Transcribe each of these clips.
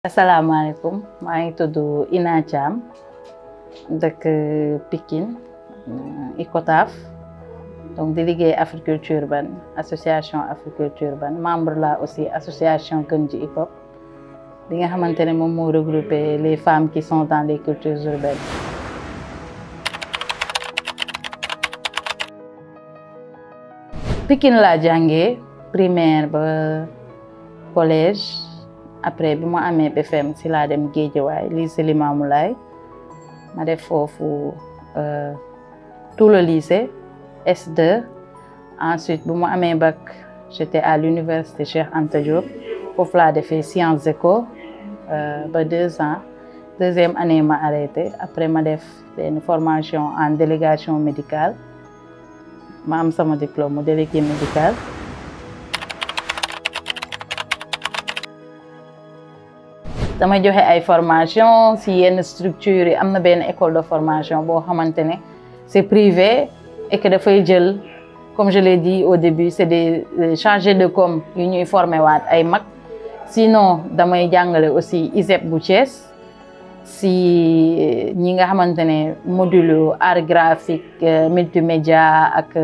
asalaamaaleykum maa ngi tudd Ina Thiam dëkk Pikine Icotaf donc di liggéey Africulture urbaine association Africulture urbaine membre la aussi association Gën Ji Hip Hop bi nga xamante ne moom moo regroupé les femmes qui sont dans les cultures urbaines. Pikine laa jàngee primaire ba collège. Après bi ma amee BFEM si laa dem Guédiawaye lycée Limamoulaye ma def foofu tout le lycée S2 ensuite bu ma amee bac j'étais à l'université Cheikh Anta Diop foofu laa defee sciences éco ba 2 ans deuxième année ma arrêté après ma def une formation en délégation médicale ma am sama diplôme délégué médical. dama joxe ay formation si yenn structure yi am na benn école de formation boo xamante ne c'est privé et que dafay jël comme je l'ai dit au début c'est des chargés de com yu ñuy formé waat ay mag sinon damay jàngale aussi ISEP bu Thiès si ñi nga xamante ne module art graphique multimédia ak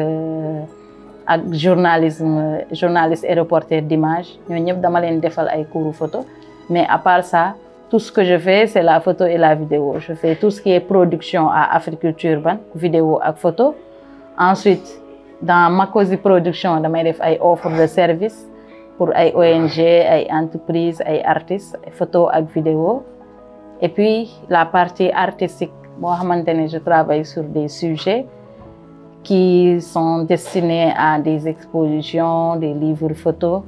journaliste et reporter d'image ñoo ñëpp dama leen defal ay cours photo. Mais à part ça, tout ce que je fais, c'est la photo et la vidéo. Je fais tout ce qui est production à Africulture urbaine, vidéo et photo. Ensuite, dans Makosi Production, je fais des offres de services pour les ONG, les entreprises, les artistes, photo et vidéo. Et puis, la partie artistique, moi, je travaille sur des sujets qui sont destinés à des expositions, des livres photos.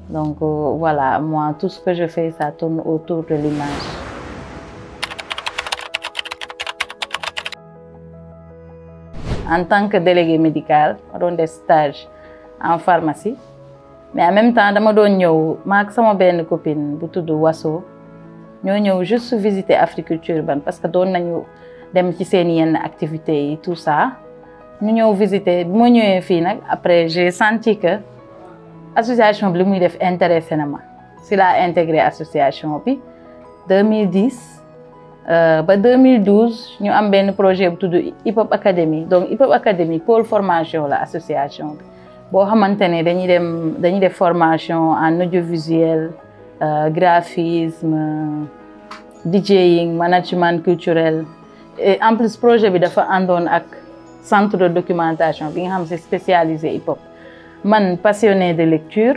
Donc voilà, moi, tout ce que je fais, ça tourne autour de l'image. En tant que délégué médical, je fais des stages en pharmacie. Mais en même temps, je suis une copine qui s'appelle Wasso. Nous venons juste visiter l'Africulture urbaine parce que nous avons des activités et tout ça. Nous venons visiter. Après, j'ai senti que l'association bi li muy def intéressé na ma si laa intégré association bi 2010 ba 2012 ñu am benn projet bu tudd Hip Hop Academy donc Hip Hop Academy pôle formation la association bi boo xamante ne dañuy def formation en audiovisuel graphisme DJing management culturel et en plus projet bi dafa àndoon ak centre de documentation bi nga xam c'est spécialisé hip hop. Man passionné de lecture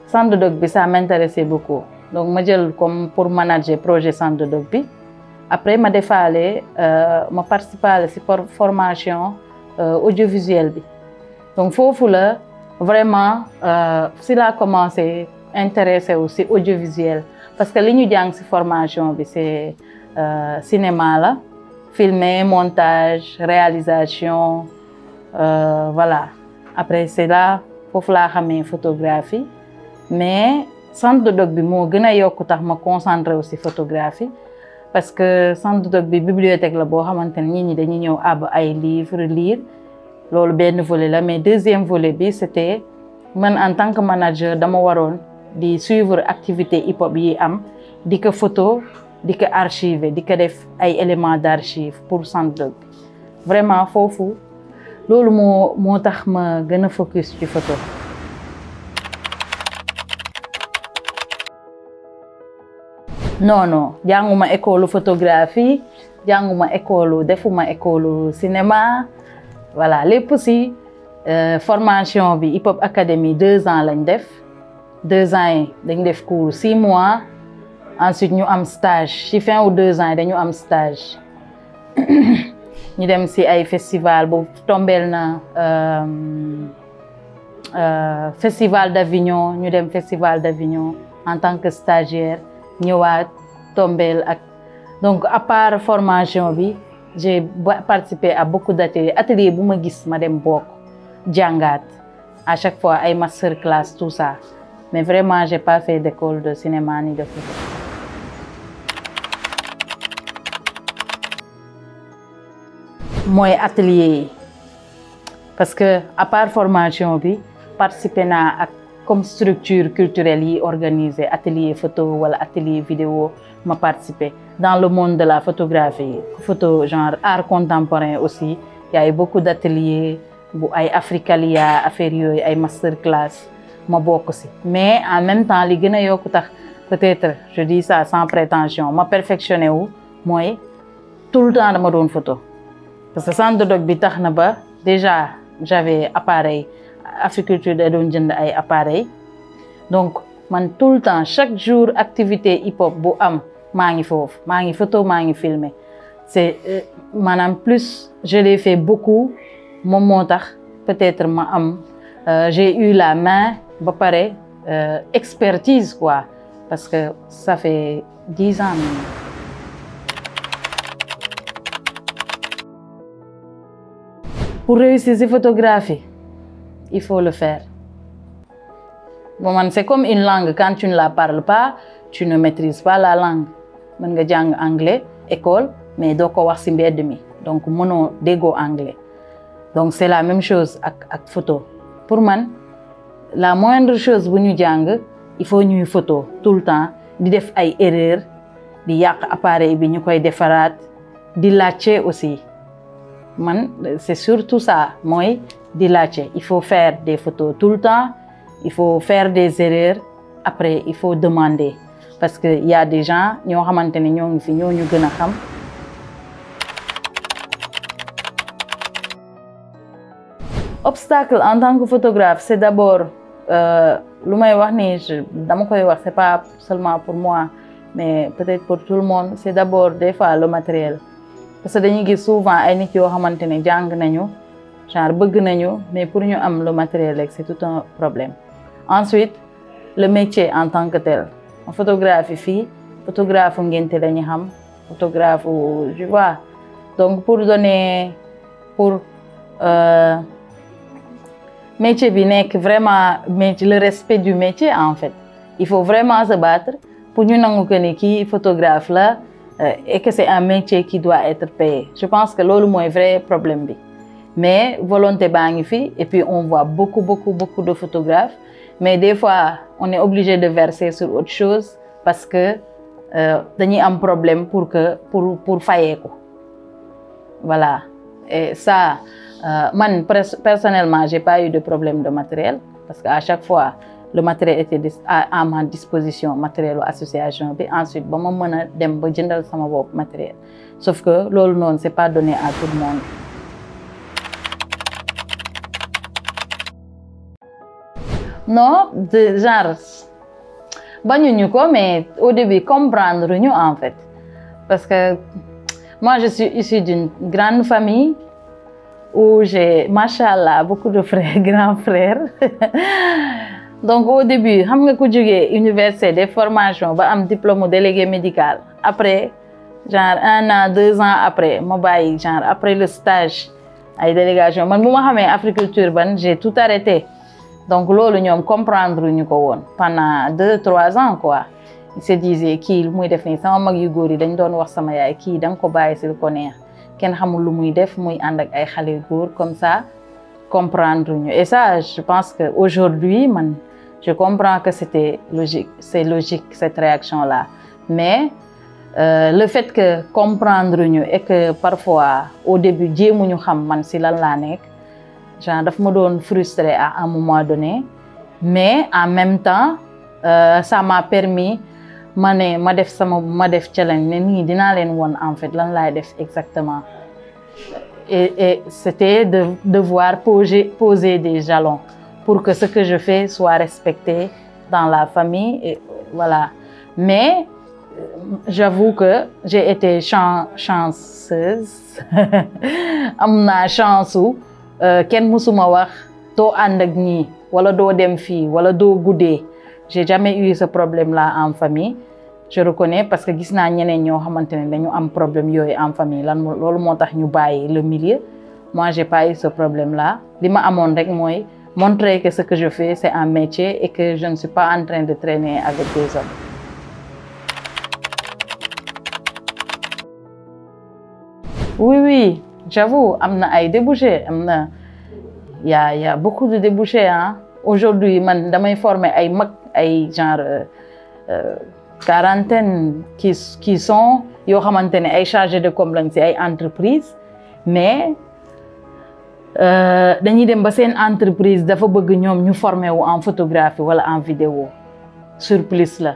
centre de doc bi ça m'intéressait beaucoup donc ma jël comme pour manager projet centre de doc bi après ma defaale ma participer ci formation audiovisuelle bi donc foofu la vraiment si laa commencé intéressé aussi audiovisuel parce que li ñu jàng ci formation bi c'est cinéma la filmer montage réalisation voilà après c'est là foofu laa xamee photographie mais centre de doc bi moo gën a yokk tax ma concentré aussi photographie parce que centre de doc bi bibliothèque la boo xamante ne nit ñi dañuy ñëw àbb ay livres lire loolu benn volet la mais deuxième volet bi c'était man en tant que manager dama waroon di suivre activité hip hop yi am di ko photo di ko archiver di ko def ay éléments d'archive pour centre de doc bi vraiment foofu loolu moo tax ma gën a focus ci photo. non jànguma école photographie jànguma école defuma école cinéma voilà lépp ci formation bi Hip Hop Academy 2 ans lañ def 2 ans yi dañ def cours 6 mois ensuite ñu am stage ci fin wu 2 ans yi dañu am stage. ñu dem ci ay festival bu tombeel na festival d'Avignon ñu dem festival d'Avignon en tant que stagiaire ñëwaat tombeel ak donc à part formation bi j'ai participé à beaucoup d'ateliers bu ma gis ma dem bokk jàngaat à chaque fois ay master class tout ça mais vraiment j'ai pas fait d'école de cinéma ni de photo. mooy atelier yi parce que à part formation bi participer naa ak comme structure culturelle yi organiser atelier photo wala atelier vidéo ma participer. Dans le monde de la photographie photo genre art contemporain aussi il y a eu beaucoup d'ateliers bu ay Africalia affaire yooyu ay masterclass ma bokk ci. Mais en même temps li gën a yokku tax peut-être je dis ça sans prétention ma perfectionné wu mooy tout le temps dama doon photo parce que centre de doc bi tax na ba déjà j'avais appareil Africulture da doon jënd ay appareil donc man tout le temps chaque jour activité hip hop bu am maa ngi foofu maa ngi photo maa ngi filmer c'est maanaam plus je l'ai fait beaucoup moom moo tax peut-être ma am j'ai eu la main ba pare expertise quoi parce que ça fait 10 ans maintenant. Pour réussir ces photographies il faut le faire. Bon, c'est comme une langue, quand tu ne la parles pas, tu ne maîtrises pas la langue. Mën nga jàng anglais école mais doo ko wax ci mbedd mi donc mënoo déggoo anglais. Donc c'est la même chose ak photo. Pour man la moindre chose bu ñu jàng il faut ñuy photo tout le temps di def ay erreurs di yàq appareil bi ñu koy defaraat di laajte aussi man c'est surtout ça mooy di laajte. Il faut faire des photos tout le temps, il faut faire des erreurs, après il faut demander parce que y a des gens ñoo xamante ne ñoo ngi fi ñoo ñu gën a xam. Obstacle en tant que photographe c'est d'abord lu may wax ni dama koy wax c'est pas seulement pour moi mais peut-être pour tout le monde c'est d'abord des fois le matériel parce que dañuy gis souvent ay nit yoo xamante ne jàng nañu genre bëgg nañu mais pour ñu am le matériel rek c'est tout un problème. Ensuite le métier en tant que tel photographie fii photographe ngénte la ñu xam photographe tu vois donc pour métier bi nekk vraiment le respect du métier en fait il faut vraiment se battre pour ñu nangu que ni kii photographe la et que c'est un métier qui doit être payé. Je pense que loolu mooy vrai problème bi. Mais volonté baa ngi fi et puis on voit beaucoup de photographes mais des fois on est obligé de verser sur autre chose parce que dañuy am problème pour fayee ko voilà et ça man personnellement j'ai pas eu de problème de matériel parce que à chaque fois le matériel était à ma disposition matériel u association bi ensuite ba ma mën a dem ba jëndal sama bopp matériel sauf que loolu noonu c'est pas donné à tout le monde. Non de genre bañuñu ko mais au début comprendre ñu en fait parce que moi je suis issue d'une grande famille où j'ai machallah beaucoup de frères grands frères donc au début xam nga ku jógee université des formations ba am diplôme délégué médical après genre 1 an 2 ans après ma bàyyi genre après le stage ay délégation man bu ma xamee Africulture ban j'ai tout arrêté. Donc loolu ñoom comprendre ñu ko woon pendant 2-3 ans quoi il se disait kii lu muy def nii sama mag yu góor yi dañ doon wax sama yaay kii da nga ko bàyyi si lu ko neex kenn xamul lu muy def muy ànd ak ay xale yu góor comme ça comprendre ñu et ça je pense que aujourd'hui man je comprends que c'est logique cette réaction là mais le fait que comprendre ñu et que parfois au début jéemuñu xam man si lan laa nekk genre daf ma doon frustré à un moment donné mais en même temps ça m'a permis ma def challenge ne nii dinaa leen woon en fait lan laay def exactement et c'était de devoir poser des jalons pour que ce que je fais soit respecté dans la famille et voilà mais j'avoue que j'ai été chanceuse am naa chance kenn musuma wax doo ànd ak ñii wala doo dem fii wala doo guddee j'ai jamais eu ce problème là en famille je reconnais parce que gis naa ñeneen ñoo xamante ne dañu am problème yooyu en famille loolu moo tax ñu bàyyi le milieu moi j'ai pas eu ce problème là li ma amoon rek mooy montrer que ce que je fais c'est un métier et que je ne suis pas en train de traîner avec des hommes. Oui j'avoue am na ay débouchés am na y a beaucoup de débouchés hein aujourd'hui man damay former ay mag ay genre quarantaine qui sont yoo xamante ne ay chargés de com lañ ci ay entreprise mais dañuy dem ba seen entreprise dafa bëgg ñoom ñu former wu en photographie wala en vidéo surplus la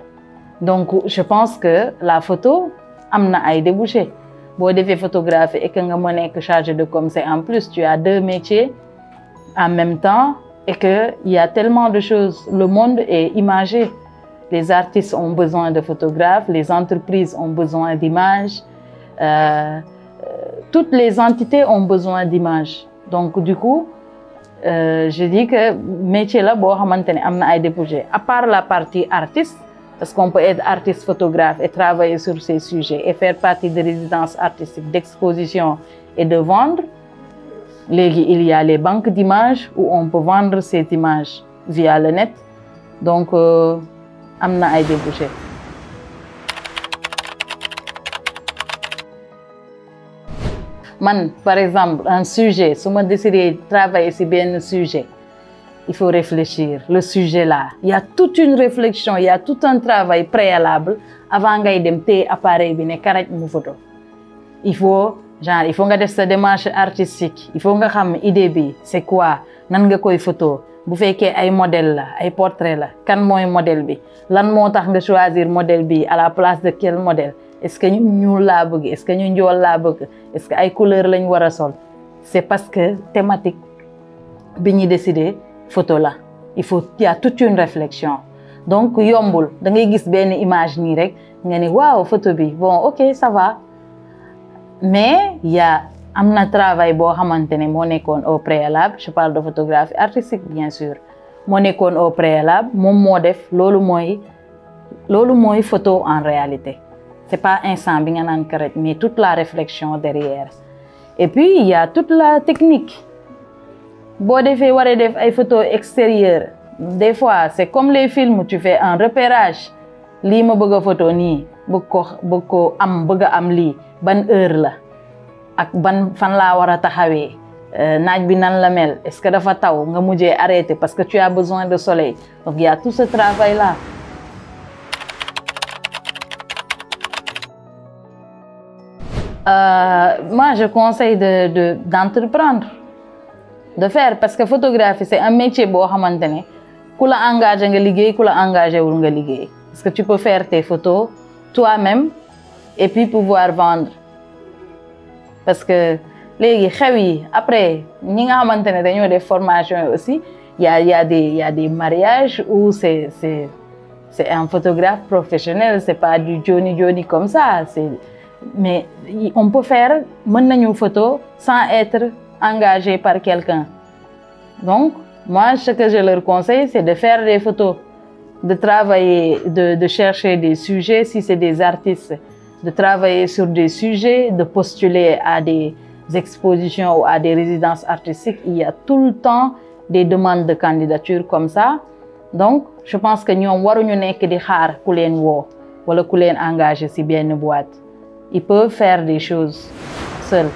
donc je pense que la photo am na ay débouchés boo defee photographie et que nga mën nekk chargé de com c'est en plus tu as deux métiers en même temps et que il y a tellement de choses le monde est imagé. Les artistes ont besoin de photographes, les entreprises ont besoin d'images, toutes les entités ont besoin d'images. Donc du coup, je dis que métier là boo xamante ne am na ay débouchés. À part la partie artiste, parce qu'on peut être artiste photographe et travailler sur ces sujets et faire partie de résidences artistiques, d'exposition et de vendre. Léegi il y a les banques d'images où on peut vendre ces images via le net. Donc am na ay débouchés. Man par exemple un sujet su ma décidé travailler ci benn sujet il faut réfléchir le sujet là il y a toute une réflexion il y a tout un travail préalable avant ngay dem téye appareil bi ne karaj mu photo il faut nga def sa démarche artistique il faut nga xam idée bi c'est quoi nan nga koy photo bu fekkee ay modèle la ay portrait la kan mooy modèle bi lan moo tax nga choisir modèle bi à la place de quel modèle est-ce que ñu ñuul laa bëgg est-ce que ñu njool laa bëgg est-ce que ay couleur lañ war a sol c'est parce que thématique bi ñu décider photo la il y a toute une réflexion donc yombul da ngay gis benn image nii rek nga ni waaw photo bi bon ok ça va mais am na travail boo xamante ne moo nekkoon au préalable je parle de photographie artistique bien sûr moo nekkoon au préalable moom moo def loolu mooy photo en réalité c'est pas instant bi nga naan karaj mais toute la réflexion derrière et puis il y a toute la technique boo defee waree def ay photos extérieures des fois c'est comme les films tu fais un repérage lii ma bëgg a photo nii bëgg a am lii ban heure la ak ban fan laa war a taxawee naaj bi nan la mel est-ce que dafa taw nga mujjee arrêter parce que tu as besoin de soleil donc il y a tout ce travail là. Moi je conseille d'entreprendre de faire parce que photographie c'est un métier boo xamante ne ku la engagé nga liggéey ku la engagé wul nga liggéey parce que tu peux faire tes photos toi-même et puis pouvoir vendre parce que léegi xew yi après ñi nga xamante ne dañoo def formation yi aussi il y a des mariages où c'est un photographe professionnel c'est pas du Johnny comme ça mais on peut faire mën nañu photo sans être engagé par quelqu'un donc moi ce que je leur conseille c'est de faire des photos de travailler de chercher des sujets si c'est des artistes de travailler sur des sujets de postuler à des expositions ou à des résidences artistiques il y a tout le temps des demandes de candidature comme ça donc je pense que ñoom waruñu nekk di xaar ku leen woo wala ku leen engagé ci benn boîte ils peuvent faire des choses seuls.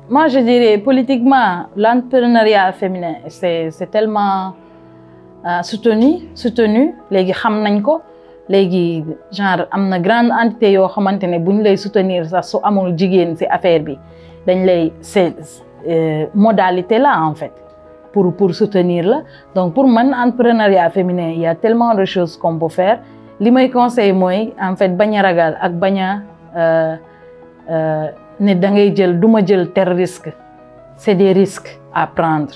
Moi je dirais politiquement l'entrepreneuriat féminin c'est tellement soutenu léegi xam nañ ko léegi genre am na grande entité yoo xamante ne buñ lay soutenir sax su amul jigéen ci affaire bi dañ lay c'est modalité là en fait pour soutenir la donc pour man entrepreneuriat féminin il y a tellement de choses qu'on peut faire li may conseil mooy en fait bañ a ragal ak bañ a ne da ngay duma jël tel risque c'est des risques à prendre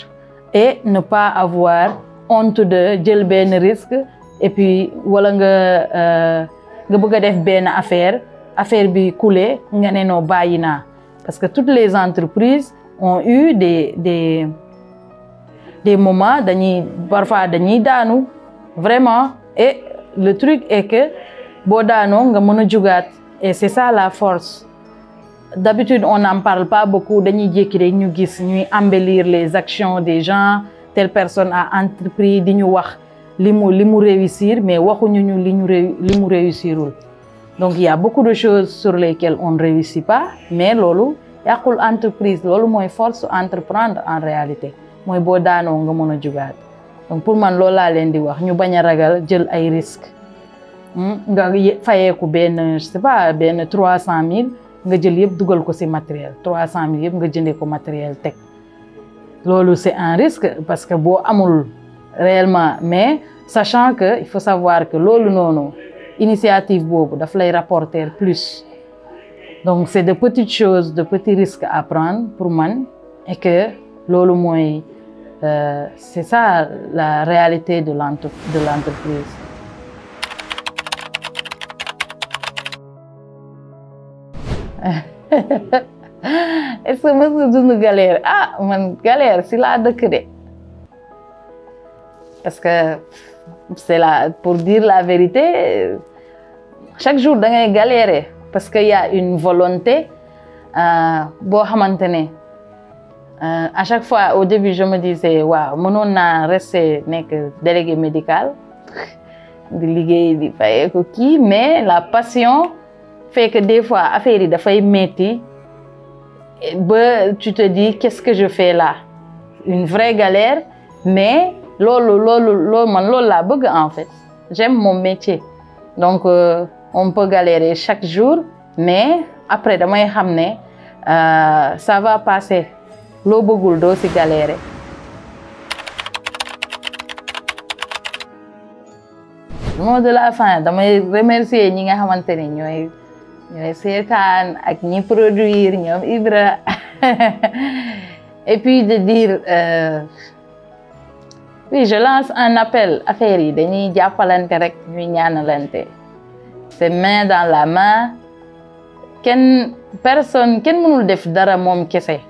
et ne pas avoir honte de jël benn risque et puis wala nga bëgg a def benn affaire bi couler nga ne noo bàyyi naa parce que toutes les entreprises ont eu des moments parfois dañuy daanu vraiment et le truc est que boo daanoo nga mën a jugaat et c'est ça la force d'habitude on n'en parle pas beaucoup dañuy jékki rek ñu gis ñuy embellir les actions des gens telle personne a entrepris di ñu wax li mu réussir mais waxuñu ñu li mu réussirul Donc il y a beaucoup de choses sur lesquelles on ne réussit pas, mais loolu yàqul entreprise, loolu mooy force entreprendre en réalité mooy boo daanoo nga mën a jugaat. Donc pour man loolu laa leen di wax ñu bañ a ragal jël ay risques nga fayeeku benn je sais pas benn 300 000 nga jël yëpp dugal ko ci matériel 300 000 yëpp nga jëndee ko matériel teg loolu c'est un risque parce que boo amul réellement mais sachant que il faut savoir que loolu noonu initiative boobu daf lay rapporter plus. Donc c'est de petites choses, de petits risques à prendre pour man et que loolu mooy c'est ça la réalité de l'entreprise. Est-ce que mës nga dund galère? Ah man galère si laa dëkk de parce que c'est là pour dire la vérité chaque jour da ngay galérer parce que y a une volonté boo xamante ne à chaque fois au début je me disais waaw mënoon naa rester nekk délégué médical di liggéey di fayee ko kii mais la passion fait que des fois affaire yi dafay metti ba tu te dis qu'est-ce que je fais là une vraie galère mais loolu man loolu laa bëgg en fait j'aime mon métier donc on peut galérer chaque jour mais après damay xam ne ça va passer loo bëggul doo ci galérer. Mot de la fin damay remercier ñi nga xamante ne ñooy seetaan ak ñi produire ñoom Ibra et puis de dire oui je lance un appel affaire yi dañuy jàppalante rek ñuy ñaanalante c'est main dans la main kenn mënul def dara moom kese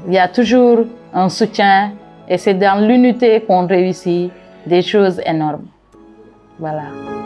il y a toujours un soutien et c'est dans l'unité qu'on réussit des choses énormes voilà.